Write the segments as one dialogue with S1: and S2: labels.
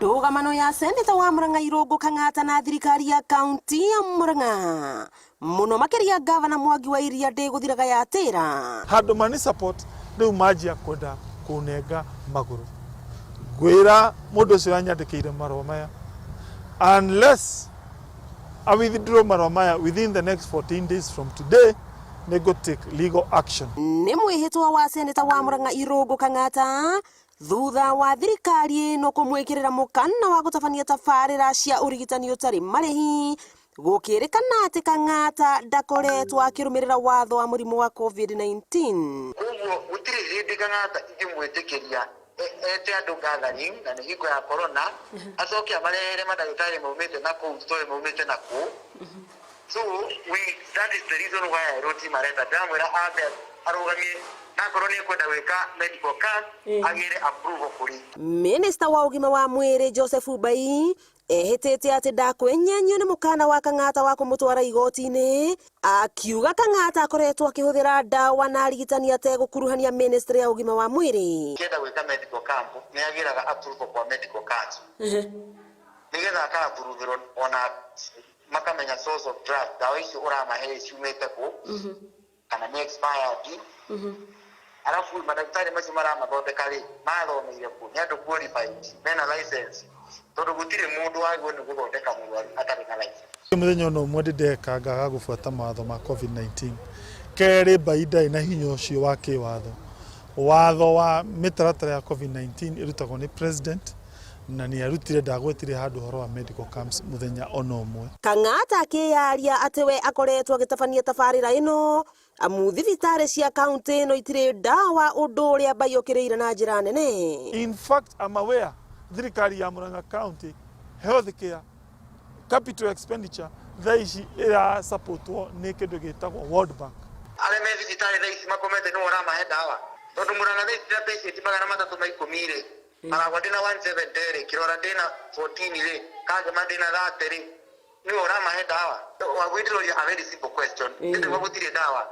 S1: Ndugamano ya seneta wa Murang'a Irungu Kang'ata na thirikari ya kaunti ya Murang'a muno makiria gavana Mwangi wa Iria ndiguthiraga yatira
S2: handu mani support riu majia kwenda kunenga maguru gwira mundu ucio anyandikire marwa maya unless I withdraw marwa maya within the next 14 days from today they go take legal action.
S1: Ni mwihitwa wa seneta wa Murang'a Irungu Kang'ata thutha wa thirikari no kumwikirira mukana wa gutabania tabaarira cia urigitani utari marihi gukirikana ati Kang'ata ndakoretwo akirumirira watho wa murimu wa COVID-19.
S3: Uguo utiri hindi Kang'ata ingimwitikiria ete andu gathering na ni hingo ya corona acoke amarere madagitari maumite na ku story maumite na ku so that is the reason why I wrote him a letter damwira abe arugamie na koroni kwenda weka medical card agire approve kuri.
S1: Minister wa ugima wa mwiri Joseph Mbai ehetete ati ndakwenyenyo ni mukana wa Kang'ata wa kumutwara igoti-ini akiuga Kang'ata akoretwo akihuthira dawa na arigitani ategukuruhania ministry ya ugima wa mwiri.
S3: Kenda weka medical camp ni agiraga approve kwa medical card nigetha ka approve ona makamenya source of drug dawa icio uramahe ciumite ku kana ni expired alafu madaktari macio maramathondeka ri mathomeire ku ni andu qualified mena license tondu gutire mundu wagwo ni guthondeka murwaru atari na license.
S2: Muthenya no mwende ndekangaga gubuata matho ma COVID-19 keri baida ina hinyo ucio wa kiwatho watho wa mitaratara ya COVID-19 irutagwo ni president na ni arutire ndagwetire handu horo wa medical camps muthenya ono umwe.
S1: Kang'ata akiaria ati we akoretwo agitabania tabaarira ino amu thibitari cia kaunti ino itire dawa undu uria bayokiriire na njira nene.
S2: In fact, I'm aware thirikari ya Murang'a County health care capital expenditure thaici ira supportwo ni kindu gitagwo World Bank.
S3: Ale me thibitari thaici makomete no ora mahe dawa tondu Murang'a thaici patient magana matatu maikumire maragwa dina 170 kirora dina 14 ile kaga madina 30 ile ni ora mahe dawa wa gwitiro a very simple question ndio wagutire dawa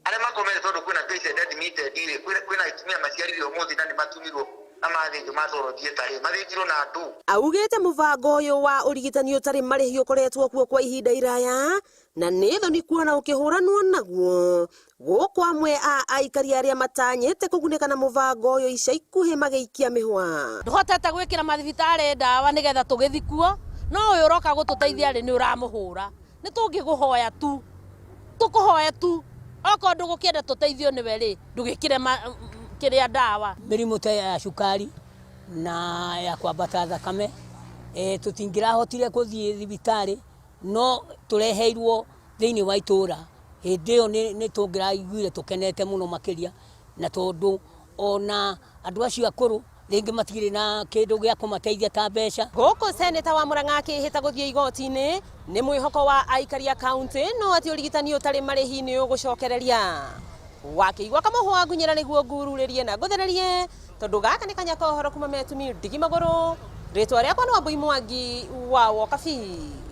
S3: ale makomete tondu kuna patient admitted ile kuna itumia maciariro muthi na ni matumirwo na mathinjo matoro thietari mathijiro na ndu
S1: augite muvango uyu wa urigitani utari marihi ukoretwo kuo kwa ihinda iraya na nitho ni kuona ukihuranwo naguo gukwa amwe a aikari aria matanyite kuguneka na muvango uyu ica ikuhi mageikia mihwa
S4: nduhotete gwikira mathibitari dawa nigetha tugithikuo no uyu uroka gututeithia ri ni uramuhura ni tungiguhoya tu tukuhoya tu oko ndugukienda tuteithio ni we ri ndugikire kiria dawa
S5: mirimu ta ya shukari na ya kwambata thakame tutingirahotire kuthie thibitari no tureheirwo thiini wa itura hindi yo ni tungiraiguire tukenete muno makiria na tondu ona andu acio akuru ringi matigire na kindu gia kumateithia ta mbeca.
S1: Guku seneta wa Murang'a akihita guthie igoti-ini ni mwihoko wa aikari a kaunti no ati urigitani utari marihi ni ugucokereria wakiigwa kamuhwa ngunyira niguo ngururirie na guthererie tondu gaka ni kanya kohoro kuma metumi ndigimaguru ritwa riakwa no Mwangi wa Wokabi.